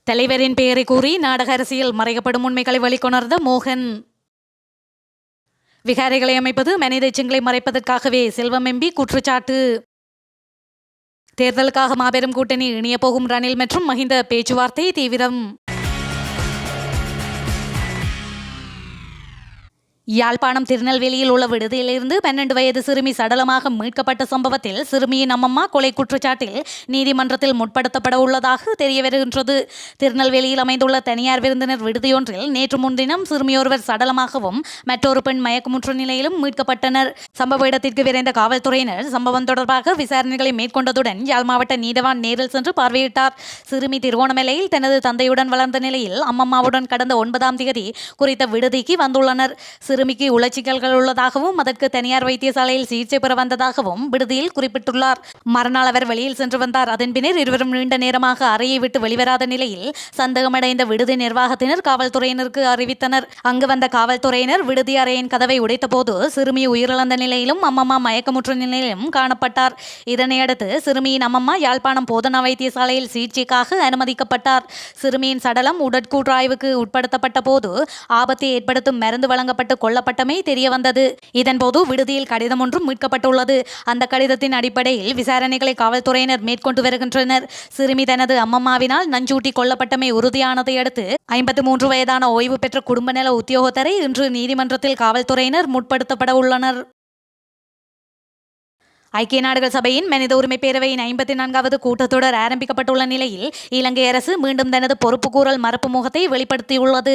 தலைவரின் பெயரை கூறி நாடக அரசியல் மறைக்கப்படும் உண்மைகளை வெளிக்கொணர்ந்த மோகன். விகாரைகளை அமைப்பது மனித எச்சங்களை மறைப்பதற்காகவே, செல்வம் எம்பி குற்றச்சாட்டு. தேர்தலுக்காக மாபெரும் கூட்டணி இணைய போகும் ரணில் மற்றும் மஹிந்த பேச்சுவார்த்தை தீவிரம். யாழ்ப்பாணம் திருநெல்வேலியில் உள்ள விடுதியிலிருந்து 12 வயது சிறுமி சடலமாக மீட்கப்பட்ட சம்பவத்தில் சிறுமியின் அம்மம்மா கொலை குற்றச்சாட்டில் நீதிமன்றத்தில் முற்படுத்தப்பட உள்ளதாக தெரிய வருகின்றது. திருநெல்வேலியில் அமைந்துள்ள தனியார் விருந்தினர் விடுதியொன்றில் நேற்று முன்தினம் சிறுமியொருவர் சடலமாகவும் மற்றொரு பெண் மயக்கமுற்ற நிலையிலும் மீட்கப்பட்டனர். சம்பவ இடத்திற்கு விரைந்த காவல்துறையினர் சம்பவம் தொடர்பாக விசாரணைகளை மேற்கொண்டதுடன் யாழ் மாவட்ட நீதவான் நேரில் சென்று பார்வையிட்டார். சிறுமி திருவோணமலையில் தனது தந்தையுடன் வளர்ந்த நிலையில் அம்மம்மாவுடன் கடந்த 9ஆம் தேதி குறித்த விடுதிக்கு வந்துள்ளனர். சிறுமிக்கு உளச்சிக்கல்கள் உள்ளதாகவும் அதற்கு தனியார் வைத்தியசாலையில் சிகிச்சை பெற வந்ததாகவும் விடுதியில் குறிப்பிட்டுள்ளார். மறுநாள் அவர் வெளியில் சென்று வந்தார். அதன் பின்னர் இருவரும் நீண்ட நேரமாக அறையை விட்டு வெளிவராத நிலையில் சந்தேகமடைந்த விடுதி நிர்வாகத்தினர் காவல்துறையினருக்கு அறிவித்தனர். அங்கு வந்த காவல்துறையினர் விடுதி அறையின் கதவை உடைத்தபோது சிறுமி உயிரிழந்த நிலையிலும் அம்மம்மா மயக்கமுற்ற நிலையிலும் காணப்பட்டார். இதனையடுத்து சிறுமியின் அம்மம்மா யாழ்ப்பாணம் போதனா வைத்தியசாலையில் சிகிச்சைக்காக அனுமதிக்கப்பட்டார். சிறுமியின் சடலம் உடற்கூற்றாய்வுக்கு உட்படுத்தப்பட்ட போது ஆபத்தை ஏற்படுத்தும் மருந்து வழங்கப்பட்டு கொல்லப்பட்டமை தெரிய வந்தது. இதன்போது விடுதியில் கடிதம் ஒன்றும் மீட்கப்பட்டுள்ளது. அந்த கடிதத்தின் அடிப்படையில் விசாரணைகளை காவல்துறையினர் மேற்கொண்டு வருகின்றனர். சிறுமி தனது அம்மம்மாவினால் நஞ்சூட்டி கொல்லப்பட்டமை உறுதியானதை அடுத்து 53 வயதான ஓய்வு பெற்ற குடும்ப நல உத்தியோகத்தரை இன்று நீதிமன்றத்தில் காவல்துறையினர் முற்படுத்தப்பட உள்ளனர். ஐக்கிய நாடுகள் சபையின் மனித உரிமை பேரவையின் 54வது கூட்டத்தொடர் ஆரம்பிக்கப்பட்டுள்ள நிலையில் இலங்கை அரசு மீண்டும் தனது பொறுப்புக்கூறல் மறுப்பு முகத்தை வெளிப்படுத்தியுள்ளது.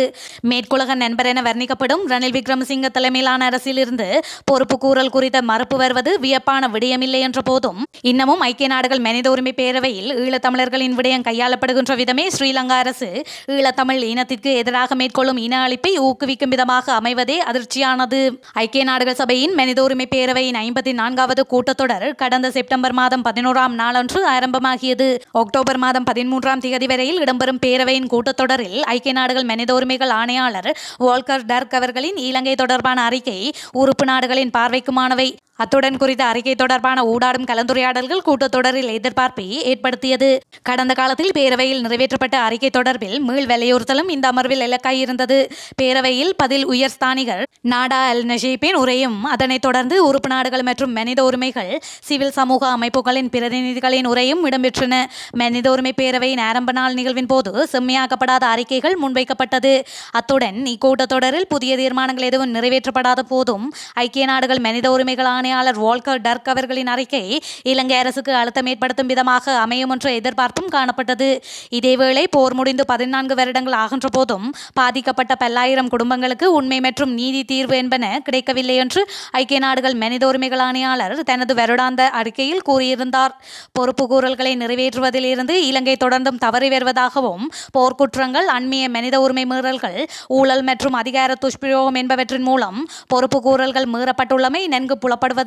மேற்குலக நண்பர் என வர்ணிக்கப்படும் ரணில் விக்ரமசிங்க தலைமையிலான அரசிலிருந்து பொறுப்புக்கூறல் குறித்த மறுப்பு வருவது வியப்பான விடயமில்லை என்ற போதும் இன்னமும் ஐக்கிய நாடுகள் மனித உரிமை பேரவையில் ஈழத்தமிழர்களின் விடயம் கையாளப்படுகின்ற விதமே ஸ்ரீலங்கா அரசு ஈழத்தமிழ் இனத்திற்கு எதிராக மேற்கொள்ளும் இன அழிப்பை ஊக்குவிக்கும் விதமாக அமைவதே அதிர்ச்சியானது. ஐக்கிய நாடுகள் சபையின் மனித உரிமை பேரவையின் 54வது கூட்டத்தொடர் கடந்த செப்டம்பர் மாதம் 11ஆம் நாளன்று ஆரம்பமாகியது. அக்டோபர் மாதம் 13ஆம் தேதி வரையில் இடம்பெறும் பேரவையின் கூட்டத்தொடரில் ஐக்கிய நாடுகள் மனித உரிமைகள் ஆணையாளர் வோல்கர் டர்க் அவர்களின் இலங்கை தொடர்பான அறிக்கை உறுப்பு நாடுகளின் பார்வைக்குமானவை. அத்துடன் குறித்த அறிக்கை தொடர்பான ஊடாடும் கலந்துரையாடல்கள் கூட்டத்தொடரில் எதிர்பார்ப்பை ஏற்படுத்தியது. கடந்த காலத்தில் பேரவையில் நிறைவேற்றப்பட்ட அறிக்கை தொடர்பில் மீள் வலியுறுத்தலும் இந்த அமர்வில் இலக்காயிருந்தது. பேரவையில் பதில் உயர்ஸ்தானிகர் நாடா அல் நஷீப்பின் உரையும் அதனைத் தொடர்ந்து உறுப்பு நாடுகள் மற்றும் மனித உரிமைகள் சிவில் சமூக அமைப்புகளின் பிரதிநிதிகளின் உரையும் இடம்பெற்றன. மனித உரிமை பேரவையின் ஆரம்ப நாள் நிகழ்வின் போது செம்மையாக்கப்படாத அறிக்கைகள் முன்வைக்கப்பட்டது. அத்துடன் இக்கூட்டத்தொடரில் புதிய தீர்மானங்கள் எதுவும் நிறைவேற்றப்படாத போதும் ஐக்கிய நாடுகள் மனித உரிமைகள் ஆணையாளர் வோல்கர் டர்க் அவர்களின் அறிக்கை இலங்கை அரசுக்கு அழுத்தம் ஏற்படுத்தும் விதமாக அமையும் என்ற எதிர்பார்ப்பும் காணப்பட்டது. இதேவேளை போர் முடிந்து 14 வருடங்கள் ஆகின்ற போதும் பாதிக்கப்பட்ட பல்லாயிரம் குடும்பங்களுக்கு உண்மை மற்றும் நீதி தீர்வு என்பன கிடைக்கவில்லை என்று ஐக்கிய நாடுகள் மனித உரிமைகள் ஆணையாளர் தனது வருடாந்த அறிக்கையில் கூறியிருந்தார். பொறுப்பு கூறல்களை நிறைவேற்றுவதில் இருந்து இலங்கை தொடர்ந்தும் தவறி வருவதாகவும் போர்க்குற்றங்கள், அண்மைய மனித உரிமை மீறல்கள், ஊழல் மற்றும் அதிகார துஷ்பிரயோகம் என்பவற்றின் மூலம் பொறுப்பு கூறல்கள் மீறப்பட்டுள்ளமை நன்கு புலப்படுவதாக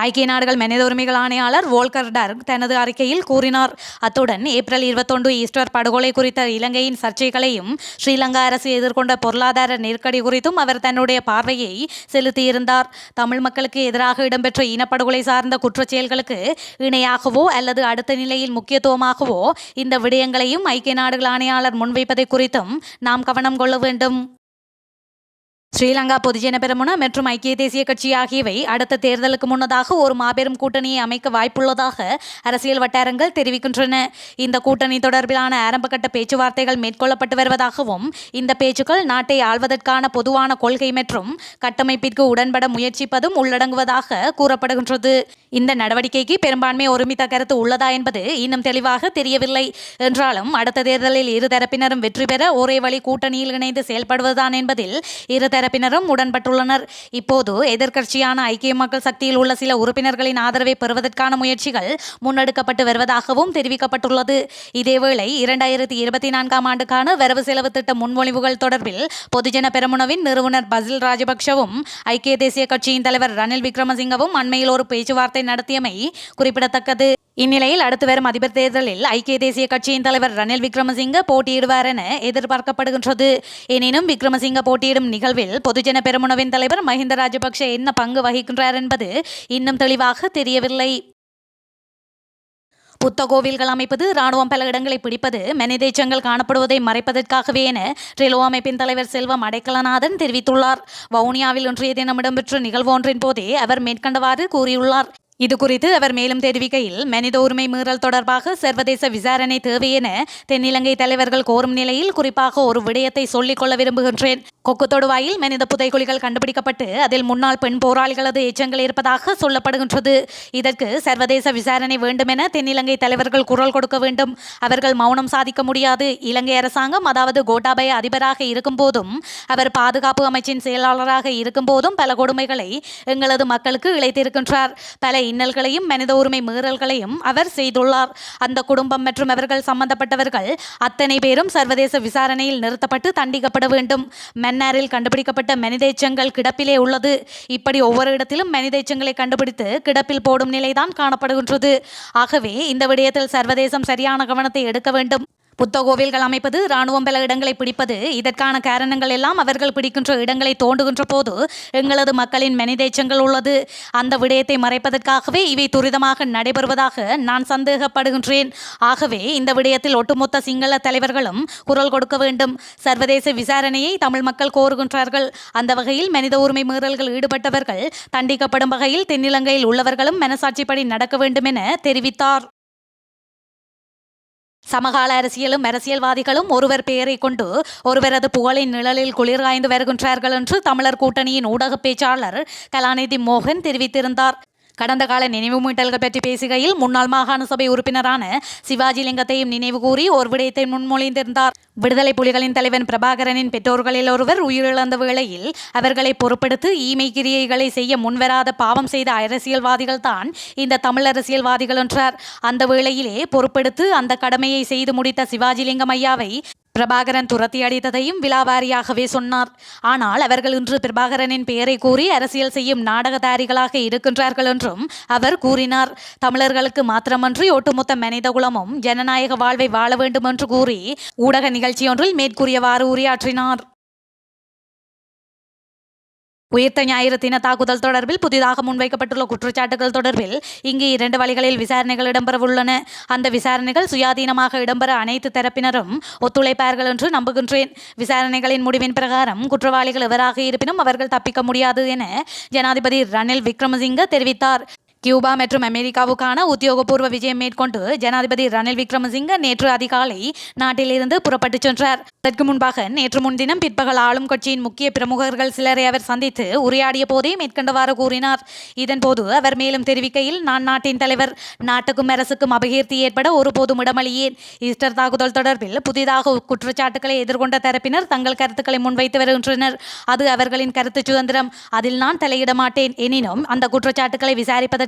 ஐக்கிய நாடுகள் மனித உரிமைகள் ஆணையாளர் வோல்கர் டர்க் தனது அறிக்கையில் கூறினார். அத்துடன் ஏப்ரல் 21 ஈஸ்டர் படுகொலை குறித்த இலங்கையின் சர்ச்சைகளையும் ஸ்ரீலங்கா அரசு எதிர்கொண்ட பொருளாதார நெருக்கடி குறித்தும் அவர் தன்னுடைய பார்வையை செலுத்தியிருந்தார். தமிழ் மக்களுக்கு எதிராக இடம்பெற்ற இனப்படுகொலை சார்ந்த குற்றச்செயல்களுக்கு இணையாகவோ அல்லது அடுத்த நிலையில் முக்கியத்துவமாகவோ இந்த விடயங்களையும் ஐக்கிய நாடுகள் ஆணையாளர் முன்வைப்பதை குறித்தும் நாம் கவனம் கொள்ள வேண்டும். ஸ்ரீலங்கா பொதுஜன பெரமுன மற்றும் ஐக்கிய தேசிய கட்சி ஆகியவை அடுத்த தேர்தலுக்கு முன்னதாக ஒரு மாபெரும் கூட்டணியை அமைக்க வாய்ப்புள்ளதாக அரசியல் வட்டாரங்கள் தெரிவிக்கின்றன. இந்த கூட்டணி தொடர்பிலான ஆரம்பகட்ட பேச்சுவார்த்தைகள் மேற்கொள்ளப்பட்டு வருவதாகவும் இந்த பேச்சுக்கள் நாட்டை ஆள்வதற்கான பொதுவான கொள்கை மற்றும் கட்டமைப்பிற்கு உடன்பட முயற்சிப்பதும் உள்ளடங்குவதாக கூறப்படுகின்றது. இந்த நடவடிக்கைக்கு பெரும்பான்மை ஒருமித்த கருத்து உள்ளதா என்பது இன்னும் தெளிவாக தெரியவில்லை என்றாலும் அடுத்த தேர்தலில் இரு தரப்பினரும் வெற்றி பெற ஒரே வழி கூட்டணியில் இணைந்து செயல்படுவதுதான் என்பதில் இரு தரப்பினரும் உடன்பட்டுள்ளனர். இப்போது எதிர்க்கட்சியான ஐக்கிய மக்கள் சக்தியில் உள்ள சில உறுப்பினர்களின் ஆதரவை பெறுவதற்கான முயற்சிகள் முன்னெடுக்கப்பட்டு வருவதாகவும் தெரிவிக்கப்பட்டுள்ளது. இதேவேளை 2024ஆம் ஆண்டுக்கான வரவு செலவு திட்ட முன்மொழிவுகள் தொடர்பில் பொதுஜன பெரமுனவின் நிறுவனர் பசில் ராஜபக்ஷவும் ஐக்கிய தேசிய கட்சியின் தலைவர் ரணில் விக்ரமசிங்கவும் அண்மையில் ஒரு பேச்சுவார்த்தை நடத்தியமை குறிப்பிடத்தக்கது. இந்நிலையில் அடுத்து வரும் அதிபர் தேர்தலில் ஐக்கிய தேசிய கட்சியின் தலைவர் ரணில் விக்ரமசிங்க போட்டியிடுவார் என எதிர்பார்க்கப்படுகின்றது. எனினும் விக்ரமசிங்க போட்டியிடும் நிகழ்வில் பொதுஜன பெரமுனவின் தலைவர் மஹிந்த ராஜபக்ஷ என்ன பங்கு வகிக்கின்றார் என்பது இன்னும் தெளிவாக தெரியவில்லை. புத்த அமைப்பது, இராணுவம் பல இடங்களை பிடிப்பது, மனிதேச்சங்கள் காணப்படுவதை மறைப்பதற்காகவே என ட்ரிலோ அமைப்பின் தலைவர் செல்வம் அடைக்கலநாதன் தெரிவித்துள்ளார். வவுனியாவில் இன்றைய தினம் இடம்பெற்ற நிகழ்வு ஒன்றின் போதே அவர் மேற்கண்டவாறு கூறியுள்ளார். இதுகுறித்து அவர் மேலும் தெரிவிக்கையில், மனித உரிமை மீறல் தொடர்பாக சர்வதேச விசாரணை தேவை என தென்னிலங்கை தலைவர்கள் கோரும் நிலையில் குறிப்பாக ஒரு விடயத்தை சொல்லிக் கொள்ள விரும்புகின்றேன். கொக்கு தொடுவாயில் மனித புதைகுழிகள் கண்டுபிடிக்கப்பட்டு அதில் முன்னாள் பெண் போராளிகளது எச்சங்கள் இருப்பதாக சொல்லப்படுகின்றது. இதற்கு சர்வதேச விசாரணை வேண்டும் என தென்னிலங்கை தலைவர்கள் குரல் கொடுக்க வேண்டும். அவர்கள் மௌனம் சாதிக்க முடியாது. இலங்கை அரசாங்கம், அதாவது கோட்டாபய அதிபராக இருக்கும் போதும், அவர் பாதுகாப்பு அமைச்சின் செயலாளராக இருக்கும் போதும் பல கொடுமைகளை எங்களது மக்களுக்கு இழைத்திருக்கின்றார். பல இன்னல்களையும் மனித உரிமை மீறல்களையும் அவர் செய்துள்ளார். அந்த குடும்பம் மற்றும் அவர்கள் சம்பந்தப்பட்டவர்கள் அத்தனை பேரும் சர்வதேச விசாரணையில் நிறுத்தப்பட்டு தண்டிக்கப்பட வேண்டும். மன்னாரில் கண்டுபிடிக்கப்பட்ட மனித எச்சங்கள் கிடப்பிலே உள்ளது. இப்படி ஒவ்வொரு இடத்திலும் மனித எச்சங்களை கண்டுபிடித்து கிடப்பில் போடும் நிலைதான் காணப்படுகின்றது. ஆகவே இந்த விடயத்தில் சர்வதேசம் சரியான கவனத்தை எடுக்க வேண்டும். புத்த கோவில்கள் அமைப்பது, இராணுவம் பல இடங்களை பிடிப்பது, இதற்கான காரணங்கள் எல்லாம் அவர்கள் பிடிக்கின்ற இடங்களை தோண்டுகின்ற போது எங்களது மக்களின் மனிதேச்சங்கள் உள்ளது. அந்த விடயத்தை மறைப்பதற்காகவே இவை துரிதமாக நடைபெறுவதாக நான் சந்தேகப்படுகின்றேன். ஆகவே இந்த விடயத்தில் ஒட்டுமொத்த சிங்கள தலைவர்களும் குரல் கொடுக்க வேண்டும். சர்வதேச விசாரணையை தமிழ் மக்கள் கோருகின்றார்கள். அந்த வகையில் மனித உரிமை மீறல்கள் ஈடுபட்டவர்கள் தண்டிக்கப்படும் வகையில் தென்னிலங்கையில் உள்ளவர்களும் மனசாட்சிப்படி நடக்க வேண்டும் என தெரிவித்தார். சமகால அரசியலும் அரசியல்வாதிகளும் ஒருவர் பெயரை கொண்டு ஒருவரது புகழின் நிழலில் குளிர்காய்ந்து வருகின்றார்கள் என்று தமிழர் கூட்டணியின் ஊடக பேச்சாளர் கலாநிதி மோகன் தெரிவித்திருந்தார். கடந்த கால நினைவு மீட்டல்கள் பற்றி பேசுகையில் முன்னாள் மாகாண சபை உறுப்பினரான சிவாஜிலிங்கத்தையும் நினைவு கூறி ஒரு விடயத்தை முன்மொழிந்திருந்தார். விடுதலை புலிகளின் தலைவன் பிரபாகரனின் பெற்றோர்களில் ஒருவர் உயிரிழந்த வேளையில் அவர்களை பொறுப்படுத்தி ஈமை கிரியைகளை செய்ய முன்வராத பாவம் செய்த அரசியல்வாதிகள் தான் இந்த தமிழ் அரசியல்வாதிகள் என்றார். அந்த வேளையிலே பொறுப்படுத்து அந்த கடமையை செய்து முடித்த சிவாஜிலிங்கம் ஐயாவை பிரபாகரன் துரத்தி அடித்ததையும் விலாவாரியாகவே சொன்னார். ஆனால் அவர்கள் இன்று பிரபாகரனின் பெயரை கூறி அரசியல் செய்யும் நாடகதாரிகளாக இருக்கின்றார்கள் என்றும் அவர் கூறினார். தமிழர்களுக்கு மாத்திரமன்றி ஒட்டுமொத்த மனித குலமும் ஜனநாயக வாழ்வை வாழ வேண்டும் என்று கூறி ஊடக நிகழ்ச்சியொன்றில் மேற்கூறியவாறு உரையாற்றினார். உயிர்த்த ஞாயிறு தின தாக்குதல் தொடர்பில் புதிதாக முன்வைக்கப்பட்டுள்ள குற்றச்சாட்டுகள் தொடர்பில் இங்கு 2 வழிகளில் விசாரணைகள் இடம்பெறவுள்ளன. அந்த விசாரணைகள் சுயாதீனமாக இடம்பெற அனைத்து தரப்பினரும் ஒத்துழைப்பார்கள் என்று நம்புகின்றேன். விசாரணைகளின் முடிவின் பிரகாரம் குற்றவாளிகள் எவராக இருப்பினும் அவர்கள் தப்பிக்க முடியாது என ஜனாதிபதி ரணில் விக்ரமசிங்க தெரிவித்தார். கியூபா மற்றும் அமெரிக்காவுக்கான உத்தியோகபூர்வ விஜயம் மேற்கொண்டு ஜனாதிபதி ரணில் விக்ரமசிங்க நேற்று அதிகாலை நாட்டிலிருந்து புறப்பட்டுச் சென்றார். அதற்கு முன்பாக நேற்று முன்தினம் பிற்பகல் ஆளும் கட்சியின் முக்கிய பிரமுகர்கள் சிலரை அவர் சந்தித்து உரையாடிய போதே மேற்கண்டவாறு கூறினார். இதன்போது அவர் மேலும் தெரிவிக்கையில், நான் நாட்டின் தலைவர், நாட்டுக்கும் அரசுக்கும் அபகீர்த்தி ஏற்பட ஒருபோதும் இடமளியேன். ஈஸ்டர் தாக்குதல் தொடர்பில் புதிதாக குற்றச்சாட்டுகளை எதிர்கொண்ட தரப்பினர் தங்கள் கருத்துக்களை முன்வைத்து வருகின்றனர். அது அவர்களின் கருத்து சுதந்திரம். அதில் நான் தலையிட மாட்டேன். எனினும் அந்த குற்றச்சாட்டுகளை விசாரிப்பதற்காக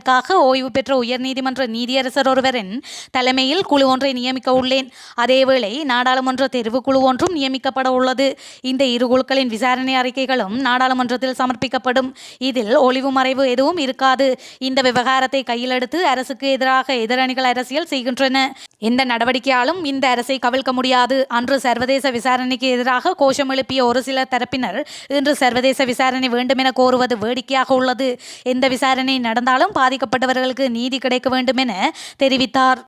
ஓய்வு பெற்ற உயர்நீதிமன்ற நீதியரசர் ஒருவரின் தலைமையில் குழு ஒன்றை நியமிக்க உள்ளேன். அதேவேளை நாடாளுமன்ற தெரிவுக்குழு ஒன்றும் நியமிக்கப்பட உள்ளது. இந்த 2 குழுக்களின் விசாரணை அறிக்கைகளும் நாடாளுமன்றத்தில் சமர்ப்பிக்கப்படும். இதில் ஒளிவு மறைவு எதுவும் இருக்காது. இந்த விவகாரத்தை கையில் எடுத்து அரசுக்கு எதிராக எதிரணிகள் அரசியல் செய்கின்றன. எந்த நடவடிக்கையாலும் இந்த அரசை கவிழ்க்க முடியாது. அன்று சர்வதேச விசாரணைக்கு எதிராக கோஷம் எழுப்பிய ஒரு சில தரப்பினர் இன்று சர்வதேச விசாரணை வேண்டும் என கோருவது வேடிக்கையாக உள்ளது. எந்த விசாரணை நடந்தாலும் பாதிக்கப்பட்டவர்களுக்கு நீதி கிடைக்க வேண்டும் என தெரிவித்தார்.